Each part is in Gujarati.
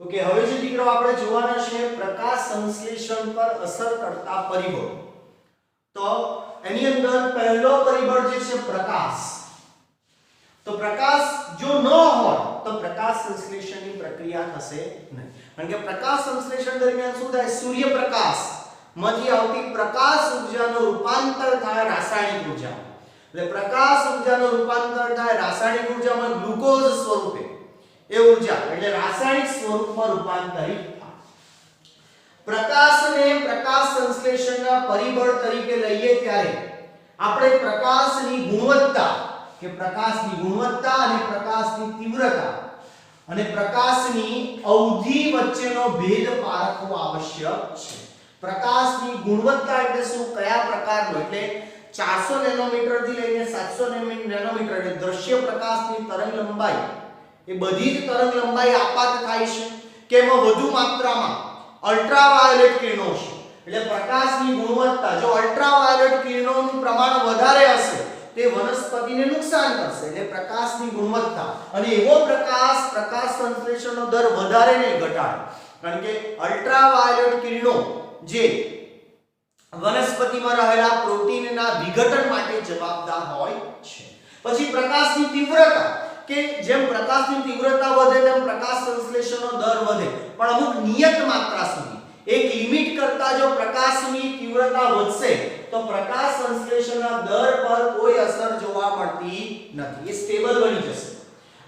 ઓકે, હવે જે દીકરો આપણે જોવાના છે પ્રકાશ સંશ્લેષણ પર અસર કરતા પરિબળો. તો એની અંદર પહેલો પરિબળ જે છે પ્રકાશ. તો પ્રકાશ જો ન હોય તો પ્રકાશ સંશ્લેષણની પ્રક્રિયા થશે નહીં. કારણ કે પ્રકાશ સંશ્લેષણ દરમિયાન શું થાય? સૂર્યપ્રકાશ માંથી આવતી પ્રકાશ ઊર્જાનું રૂપાંતર થાય રાસાયણિક ઉર્જામાં. એટલે પ્રકાશ ઊર્જાનું રૂપાંતર થાય રાસાયણિક ઉર્જામાં ગ્લુકોઝ સ્વરૂપે. એ ઉર્જા એટલે રાસાયણિક સ્વરૂપમાં રૂપાંતરિત થાય. પ્રકાશને પ્રકાશ સંશ્લેષણના પરિબળ તરીકે લઈએ ત્યારે આપણે પ્રકાશની ગુણવત્તા કે પ્રકાશની ગુણવત્તા અને પ્રકાશની તીવ્રતા અને પ્રકાશની અવધિ વચ્ચેનો ભેદ પારખવો આવશ્યક છે. પ્રકાશની ગુણવત્તા એટલે શું? કયા પ્રકારનો? એટલે 400 નેનોમીટર થી લઈને 700 નેનોમીટર એટલે દ્રશ્ય પ્રકાશની તરંગ લંબાઈ એ બધી જ તરંગ લંબાઈ આપાત થાય છે કે એમાં વધુ માત્રામાં અલ્ટ્રાવાયોલેટ કિરણો છે. એટલે પ્રકાશની ગુણવત્તા જો અલ્ટ્રાવાયોલેટ કિરણોનું પ્રમાણ વધારે હશે તે વનસ્પતિને નુકસાન કરશે. એટલે પ્રકાશની ગુણવત્તા અને એવો પ્રકાશ સંશ્લેષણનો દર વધારે નહીં ઘટાડે. કારણ કે અલ્ટ્રાવાયોલેટ કિરણો જે વનસ્પતિમાં રહેલા પ્રોટીનના વિઘટન માટે જવાબદાર હોય છે. પછી પ્રકાશની તીવ્રતા કે જેમ પ્રકાશની તીવ્રતા વધે તેમ પ્રકાશ સંશ્લેષણનો દર વધે, પણ અમુક નિયત માત્રા સુધી. એક લિમિટ કરતા જો પ્રકાશની તીવ્રતા વધશે તો પ્રકાશ સંશ્લેષણના દર પર કોઈ અસર જોવા મળતી નથી. એ સ્ટેબલ બની જશે.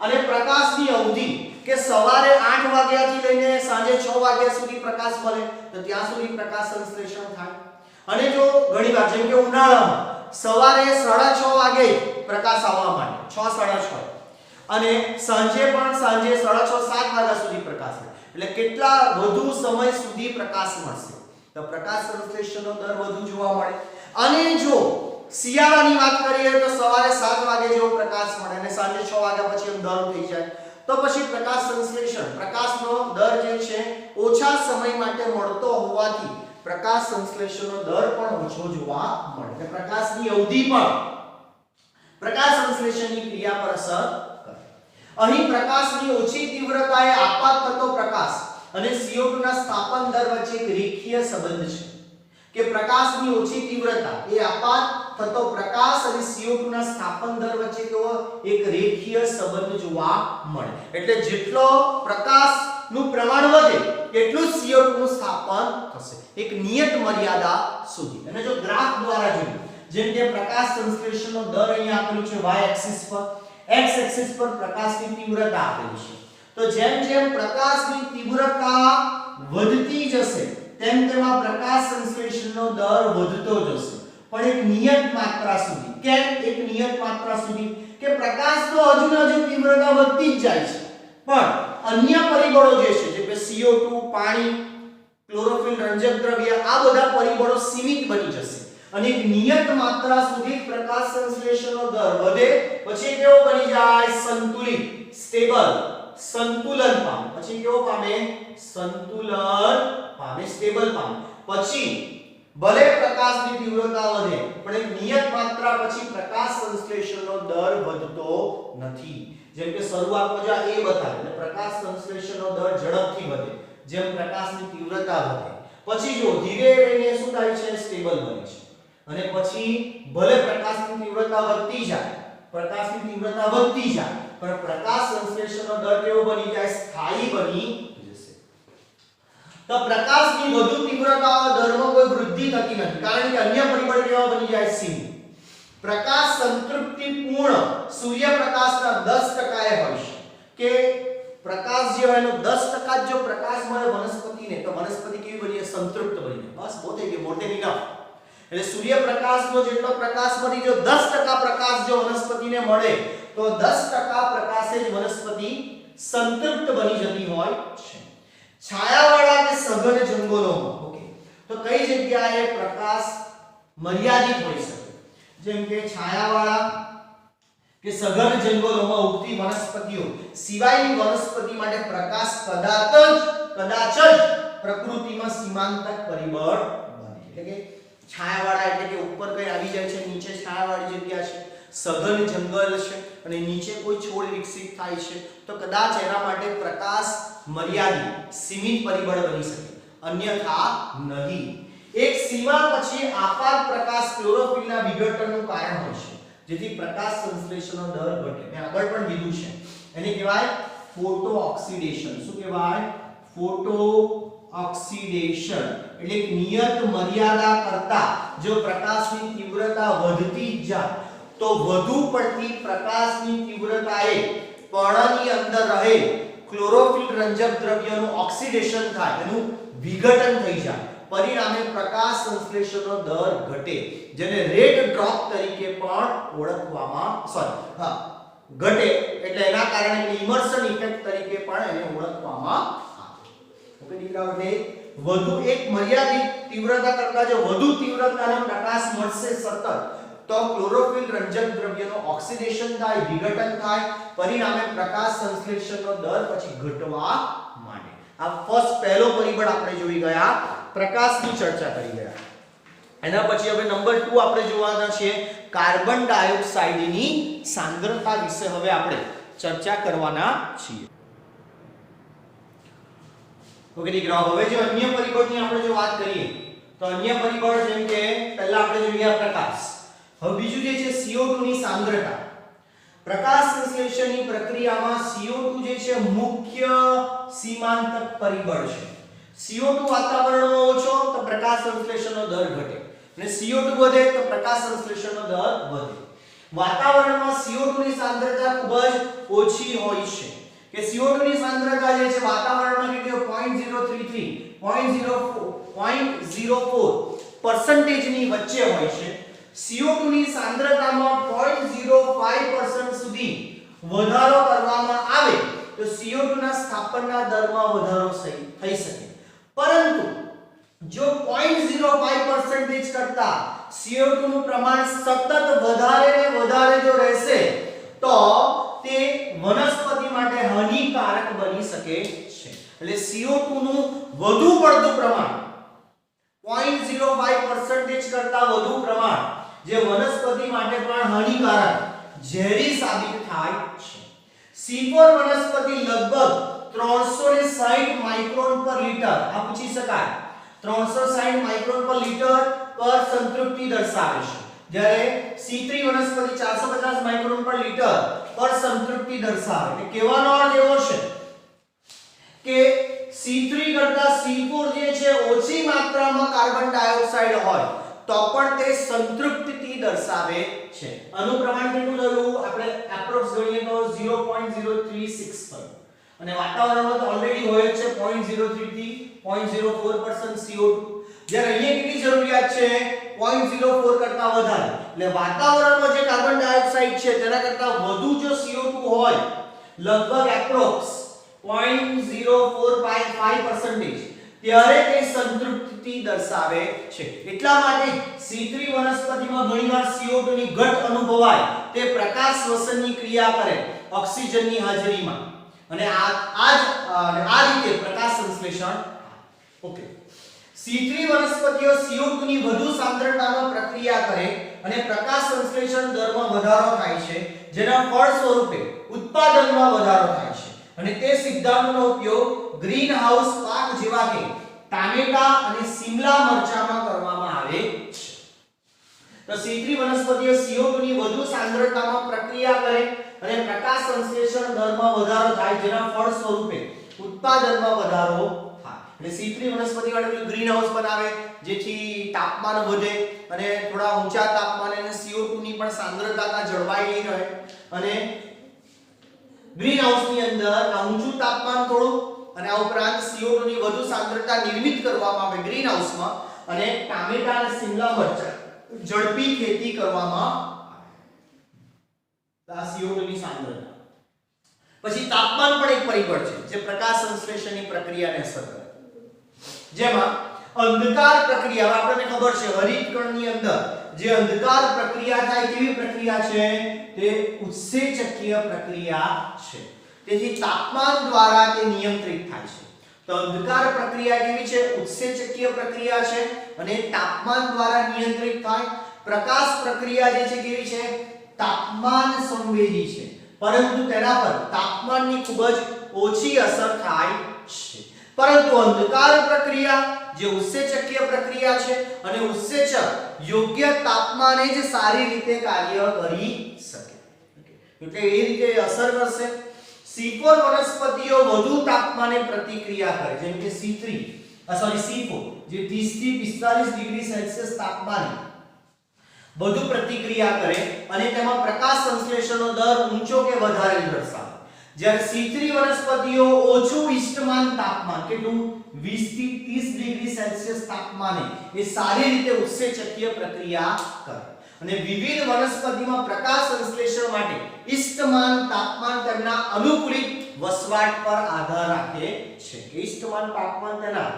અને પ્રકાશની અવધિ કે સવારે 8 વાગ્યાથી લઈને સાંજે 6 વાગ્યા સુધી પ્રકાશ મળે તો ત્યાં સુધી પ્રકાશ સંશ્લેષણ થાય. અને જો ઘણીવાર જેમ કે ઉનાળામાં સવારે 6:30 વાગે પ્રકાશ આવવા માંડે 6:30 અને સાંજે 6:30 7 વાગ્યા સુધી પ્રકાશ મળે એટલે કેટલા વધુ સમય સુધી પ્રકાશ મળશે તો પ્રકાશ સંશ્લેષણનો દર વધુ જોવા મળે. અને જો શિયાળાની વાત કરીએ તો સવારે 7 વાગે જેવો પ્રકાશ મળે અને સાંજે 6 વાગ્યા પછી અંધારું થઈ જાય તો પછી પ્રકાશ સંશ્લેષણ પ્રકાશનો દર જે છે ઓછા સમય માટે મળતો હોવાથી પ્રકાશ સંશ્લેષણનો દર પણ ઓછો જોવા મળે. એટલે પ્રકાશની અવધિ પણ પ્રકાશ સંશ્લેષણની ક્રિયા પર અસર કરે. અહીં પ્રકાશની ઓછી તીવ્રતાએ આપાત થતો પ્રકાશ અને CO2 ના સ્થાપન દર વચ્ચે એક રેખીય સંબંધ છે કે પ્રકાશની ઓછી તીવ્રતા એ આપાત થતો પ્રકાશ અને CO2 ના સ્થાપન દર વચ્ચે કેવો એક રેખીય સંબંધ જોવા મળે. એટલે જેટલો પ્રકાશનું પ્રમાણ વધે એટલું જ CO2 નું સ્થાપન થશે એક નિયત મર્યાદા સુધી. અને જો ગ્રાફ દ્વારા જોઈએ જેમ કે પ્રકાશ સંશ્લેષણનો દર અહીં આપેલું છે y એક્સિસ પર, x એક્સિસ પર પ્રકાશની તીવ્રતા આપેલી છે. તો જેમ જેમ પ્રકાશની તીવ્રતા વધતી જશે તેમ તેમ પ્રકાશ સંશ્લેષણનો દર વધતો જશે, પણ એક નિયત માત્રા સુધી. કેમ એક નિયત માત્રા સુધી? કે પ્રકાશ તો હજુ ને હજુ તીવ્રતા વધતી જ જાય છે, પણ અન્ય પરિબળો જે છે જેમ કે CO2, પાણી, ક્લોરોફિલ, રંજક દ્રવ્ય આ બધા પરિબળો સીમિત બની જશે અને એક નિયત માત્રા સુધી પ્રકાશ સંશ્લેષણનો દર વધે પછી કેવો બની જાય? સંતુલિત, સ્ટેબલ, સંતુલન પામે. પછી કેવો પામે? સંતુલન પામે, સ્ટેબલ પામે. પછી ભલે પ્રકાશની તીવ્રતા વધે પણ એક નિયત માત્રા પછી પ્રકાશ સંશ્લેષણનો દર વધતો નથી. જેમ કે શરૂઆતમાં જો એ બતાવે એટલે પ્રકાશ સંશ્લેષણનો દર ઝડપથી વધે જેમ પ્રકાશની તીવ્રતા વધે. પછી જો ધીરે રહીને શું થાય છે? સ્ટેબલ બને છે. અને પછી ભલે પ્રકાશની તીવ્રતા વધતી જાય પણ પ્રકાશ સંશ્લેષણનો દર કેવો બની જાય? સ્થાયી બની જશે. તો પ્રકાશની વધુ તીવ્રતા દરમાં કોઈ વૃદ્ધિ થતી નથી કારણ કે અન્ય પરિબળ કેવા બની જાય? સીમિત. પ્રકાશ સંતૃપ્તિપૂર્ણ સૂર્યપ્રકાશના 10% એ હોય છે કે પ્રકાશ જે હોય એનો 10% જો પ્રકાશ મળે વનસ્પતિને તો વનસ્પતિ કેવી બની જાય? સંતૃપ્ત બની જાય. બસ બહુ થઈ ગયું, મોટે ઇનફ. એટલે સૂર્યપ્રકાશનો જેટલો પ્રકાશમાંથી જો 10% પ્રકાશ જો વનસ્પતિને મળે તો 10% પ્રકાશે જ વનસ્પતિ સંતૃપ્ત બની જતી હોય છે. છાયાવાળા કે સઘન જંગલોમાં ઓકે તો કઈ જગ્યાએ પ્રકાશ મર્યાદિત હોઈ શકે? જેમ કે છાયાવાળા કે સઘન જંગલોમાં ઉગતી વનસ્પતિઓ સિવાયની વનસ્પતિ માટે પ્રકાશ કદાચ જ પ્રકૃતિમાં સીમાંતક પરિબળ બને. એટલે કે છાયાવાળા એટલે કે ઉપર કઈ આવી જાય છે, નીચે છાયાવાળી જગ્યા છે, સઘન જંગલ છે અને નીચે કોઈ છોડ વિકસિત થાય છે તો કદાચ એના માટે પ્રકાશ મર્યાદિત સીમિત પરિબળ બની શકે, અન્યથા નહીં. એક સીમા પછી આપાત પ્રકાશ ક્લોરોફિલના વિઘટનનું કારણ હોય છે, જેથી પ્રકાશ સંશ્લેષણનો દર ઘટે. મેં આગળ પણ કીધું છે, એને કહેવાય ફોટો ઓક્સિડેશન. શું કહેવાય? Photo oxidation. એટલે એક નિયત મર્યાદા કરતા જો પ્રકાશની તીવ્રતા વધતી જાય તો વધુ પડતી પ્રકાશની તીવ્રતાએ પર્ણની અંદર રહેલ ક્લોરોફિલ રંજક દ્રવ્યનું ઓક્સિડેશન થાય, એનું વિઘટન થઈ જાય, પરિણામે પ્રકાશ સંશ્લેષણનો દર ઘટે, જેને રેડ ડ્રોપ તરીકે પણ ઓળખવામાં ઘટે. એટલે એના કારણે ઇમર્શન ઇફેક્ટ તરીકે પણ એને ઓળખવામાં આવે. ઓકે દીકરાઓ, એટલે વધુ એક મર્યાદિત તીવ્રતા કરતા જો વધુ તીવ્રતાનો પ્રકાશ મળશે સતત, તો ક્લોરોફિલ રંજક દ્રવ્યનો ઓક્સિડેશન થાય, વિઘટન થાય, પરિણામે પ્રકાશ સંશ્લેષણનો દર પછી ઘટવા માંડે. આ પહેલો પરિબળ આપણે જોઈ ગયા, પ્રકાશની ચર્ચા કરી ગયા. એના પછી હવે નંબર 2 આપણે જોવાના છે કાર્બન ડાયોક્સાઇડની સાંદ્રતા વિશે હવે આપણે ચર્ચા કરવાના છીએ. ઓકે દીકરાઓ, હવે જો અન્ય પરિબળની આપણે જો વાત કરીએ તો અન્ય પરિબળ જેમ કે પહેલા આપણે જોઈએ પ્રકાશ. હવે બીજું જે છે CO2 ની સાંદ્રતા. પ્રકાશ સંશ્લેષણની પ્રક્રિયામાં CO2 જે છે મુખ્ય સીમાંતક પરિબળ છે. CO2 વાતાવરણમાં ઓછો તો પ્રકાશ સંશ્લેષણનો દર ઘટે, અને CO2 વધે તો પ્રકાશ સંશ્લેષણનો દર વધે. વાતાવરણમાં CO2 ની સાંદ્રતા ખૂબ જ ઓછી હોય છે, કે CO2 ની સાંદ્રતા જે છે વાતાવરણમાં કેટલી 0.04% ની વચ્ચે હોય છે. CO2 ની સાંદ્રતામાં 0.05% સુધી વધારો કરવામાં આવે તો CO2 ના સ્થાપનના દરમાં વધારો થઈ શકે. પરંતુ જો 0.05% કરતા CO2 નું પ્રમાણ સતત વધારે ને વધારે જો રહેશે તો તે વનસ્પતિ માટે હાનિકારક બની શકે છે. એટલે CO2 નું વધુ પડતું પ્રમાણ 0.05% કરતા વધુ પ્રમાણ જે વનસ્પતિ માટે પણ હાનિકારક ઝેરી સાબિત થાય છે. C4 વનસ્પતિ લગભગ 360 માઇક્રોન પર લિટર, આ પૂછી શકાય, 360 માઇક્રોન પર લિટર પર સંતૃપ્તિ દર્શાવે છે, જ્યારે C3 વનસ્પતિ 450 માઇક્રોન પર લિટર પર સંતૃપ્તિ દર્શાવે. એટલે કહેવાનો અર્થ એવો છે કે C3 કરતા C4 જે છે ઓછી માત્રામાં કાર્બન ડાયોક્સાઇડ હોય તો પણ તે સંતૃપ્તિ દર્શાવે છે. આનું પ્રમાણ કેટલું થયું આપણે એપ્રોક્સ ગણીએ તો 0.036 પર, અને વાતાવરણમાં તો ઓલરેડી હોય જ છે 0.03 થી 0.04% CO2, જ્યારે અહીંયા કેટલી જરૂરિયાત છે 0.04 કરતા વધારે. એટલે વાતાવરણમાં જે કાર્બન ડાયોક્સાઇડ છે તેના કરતા વધુ જો CO2 હોય, લગભગ એપ્રોક્સ 0.045%, ત્યારે તે સંતૃપ્તિ દર્શાવે છે. એટલા માટે C3 વનસ્પતિમાં ઘણીવાર CO2 ની ઘટ અનુભવાય તે પ્રકાશ શ્વસનની ક્રિયા કરે ઓક્સિજનની હાજરીમાં, અને આ રીતે પ્રકાશ સંશ્લેષણ. ઓકે, C3 વનસ્પતિઓ CO2 ની વધુ સાંદ્રતામાં પ્રક્રિયા કરે અને પ્રકાશ સંશ્લેષણ દરમાં વધારો થાય છે, જેના ફળ સ્વરૂપે ઉત્પાદનમાં વધારો થાય છે. અને તે સિદ્ધાંતનો ઉપયોગ ગ્રીન હાઉસ પાક જેવા કે ટામેટા અને શિમલા મરચામાં કરવામાં આવે છે. તો C3 વનસ્પતિઓ CO2 ની વધુ સાંદ્રતામાં પ્રક્રિયા કરે અને પ્રકાશ સંશ્લેષણ દરમાં વધારો થાય, જેના ફળ સ્વરૂપે ઉત્પાદનમાં વધારો થાય. એટલે C3 વનસ્પતિ વાળા ગ્રીન હાઉસ બનાવે જેથી તાપમાન વધે, અને થોડા ઊંચા તાપમાને CO2 ની પણ સાંદ્રતા જળવાયેલી રહે, અને ગ્રીન હાઉસ ની અંદર આ ઊંચું તાપમાન થોડું અને આ ઉપરાંત CO2 ની વધુ સાંદ્રતા નિર્મિત કરવામાં આવે ગ્રીન હાઉસમાં, અને ટામેટા અને શિમલા મરચા ઝડપી ખેતી કરવામાં આવે. આ CO2 ની સાંદ્રતા. પછી તાપમાન પણ એક પરિબળ છે જે પ્રકાશ સંશ્લેષણની પ્રક્રિયાને અસર કરે. જેમાં અંધકાર પ્રક્રિયા, આપણને ખબર છે હરિતકણની અંદર જે અંધકાર પ્રક્રિયા થાય કેવી પ્રક્રિયા છે, તે ઉત્સેચકીય પ્રક્રિયા છે. તેથી તાપમાન દ્વારા તે નિયંત્રિત થાય છે. તો અંધકાર પ્રક્રિયા કેવી છે, ઉત્સેચકીય પ્રક્રિયા છે અને તાપમાન દ્વારા નિયંત્રિત થાય. પ્રકાશ પ્રક્રિયા જે છે કેવી છે, તાપમાન સંવેદી છે, પરંતુ તેના પર તાપમાનની ખૂબ જ ઓછી અસર થાય પરંતુ અંધકાર પ્રક્રિયા જે ઉત્સેચકીય પ્રક્રિયા છે અને ઉત્સેચક યોગ્ય તાપમાને જ સારી રીતે કાર્ય કરી શકે, એટલે એ રીતે અસર કરશે. C4 વનસ્પતિઓ વધુ તાપમાને પ્રતિક્રિયા કરે, જેમ કે C4 જે 30 થી 45 ડિગ્રી સેલ્સિયસ તાપમાને વધુ પ્રતિક્રિયા કરે અને તેમાં પ્રકાશ સંશ્લેષણનો દર ઊંચો કે વધારે દર્શાવે. જ્યારે C3 વનસ્પતિઓ ઓછું ઇષ્ટમાન તાપમાન કેટલું 20 થી 30 ડિગ્રી સેલ્સિયસ તાપમાને એ સારી રીતે ઉત્સેચકીય પ્રક્રિયા કરે. અને વિવિધ વનસ્પતિમાં પ્રકાશ સંશ્લેષણ માટે ઇષ્ટમાન તાપમાન તેમના અનુકૂલિત વસવાટ પર આધાર રાખે છે. ઇષ્ટમાન તાપમાન તેના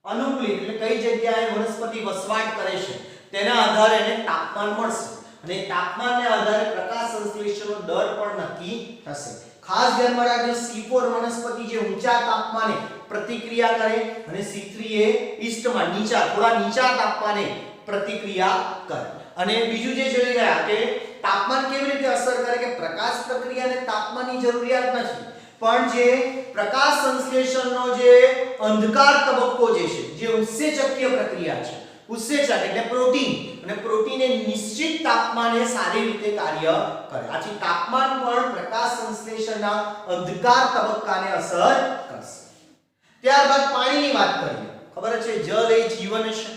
અનુકૂલિત એટલે કઈ જગ્યાએ વનસ્પતિ વસવાટ કરે છે તેના આધારે એને તાપમાન મળશે અને તાપમાનને આધારે પ્રકાશ સંશ્લેષણનો દર પણ નક્કી થશે. ખાસ ધ્યાનમાં રાખજો C4 વનસ્પતિ જે ઊંચા તાપમાને પ્રતિક્રિયા કરે અને C3 એ ઇષ્ટમાન થોડા નીચા તાપમાને પ્રતિક્રિયા કરે. અને બીજું જે જોઈ ગયા કે તાપમાન કેવી રીતે અસર કરે કે પ્રકાશ પ્રક્રિયાને તાપમાનની જરૂરિયાત નથી, પણ જે પ્રકાશ સંશ્લેષણનો જે અંધકાર તબક્કો જે છે જે ઉત્સેચકીય પ્રક્રિયા છે, ઉત્સેચક એટલે પ્રોટીન અને પ્રોટીન એ નિશ્ચિત તાપમાને સારી રીતે કાર્ય કરે. આથી તાપમાન પણ પ્રકાશ સંશ્લેષણના અંધકાર તબક્કાને અસર કરશે. ત્યારબાદ પાણીની વાત કરીએ. ખબર છે જલ એ જીવન છે,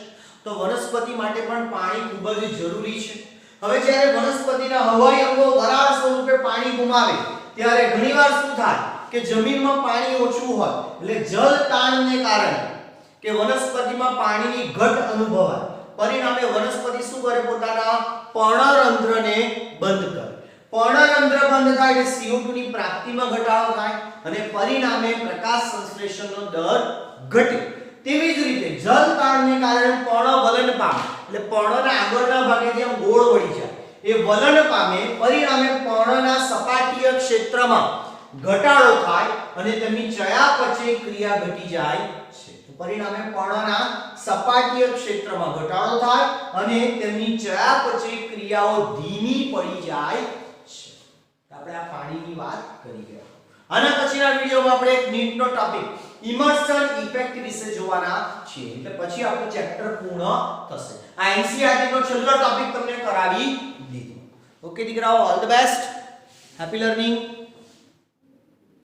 તો વનસ્પતિ માટે પણ પાણી ખૂબ જ જરૂરી છે. હવે જ્યારે વનસ્પતિના હવાઈ અંગો વરાળ સ્વરૂપે પાણી ગુમાવે ત્યારે ઘણીવાર શું થાય કે જમીનમાં પાણી ઓછું હોય એટલે જલ તાણને કારણે કે વનસ્પતિમાં પાણીની ઘટ અનુભવાય. પરિણામે વનસ્પતિ શું કરે પોતાના પર્ણરંધ્રને બંધ કરે. પર્ણરંધ્ર બંધ થાય એટલે CO2 ની પ્રાપ્તિમાં ઘટાડો થાય અને પરિણામે પ્રકાશ સંશ્લેષણનો દર ઘટે. તેવી જ રીતે જલ તાણને કારણે પર્ણ વલન પામે એટલે પર્ણના આગળના ભાગે જેમ ગોળ વળી જાય એ વલન પામે. પરિણામે પર્ણના સપાટીય ક્ષેત્રમાં ઘટાડો થાય અને તેમની ચયાપચય ક્રિયા ઘટી જાય છે. પરિણામે પર્ણના સપાટીય ક્ષેત્રમાં ઘટાડો થાય અને તેમની ચયાપચય ક્રિયાઓ ધીમી પડી જાય છે. આપણે આ પાણીની વાત કરી ગયા. આના પછીના વિડિયોમાં આપણે એક નીટનો ટોપિક ઇમર્શન ઇફેક્ટ વિશે જોવાના છીએ, એટલે પછી આપણું ચેપ્ટર પૂર્ણ થશે. આ NCERT નો છેલ્લો ટોપિક તમને કરાવી દીધો. ઓકે દીકરાઓ, all the best, happy learning.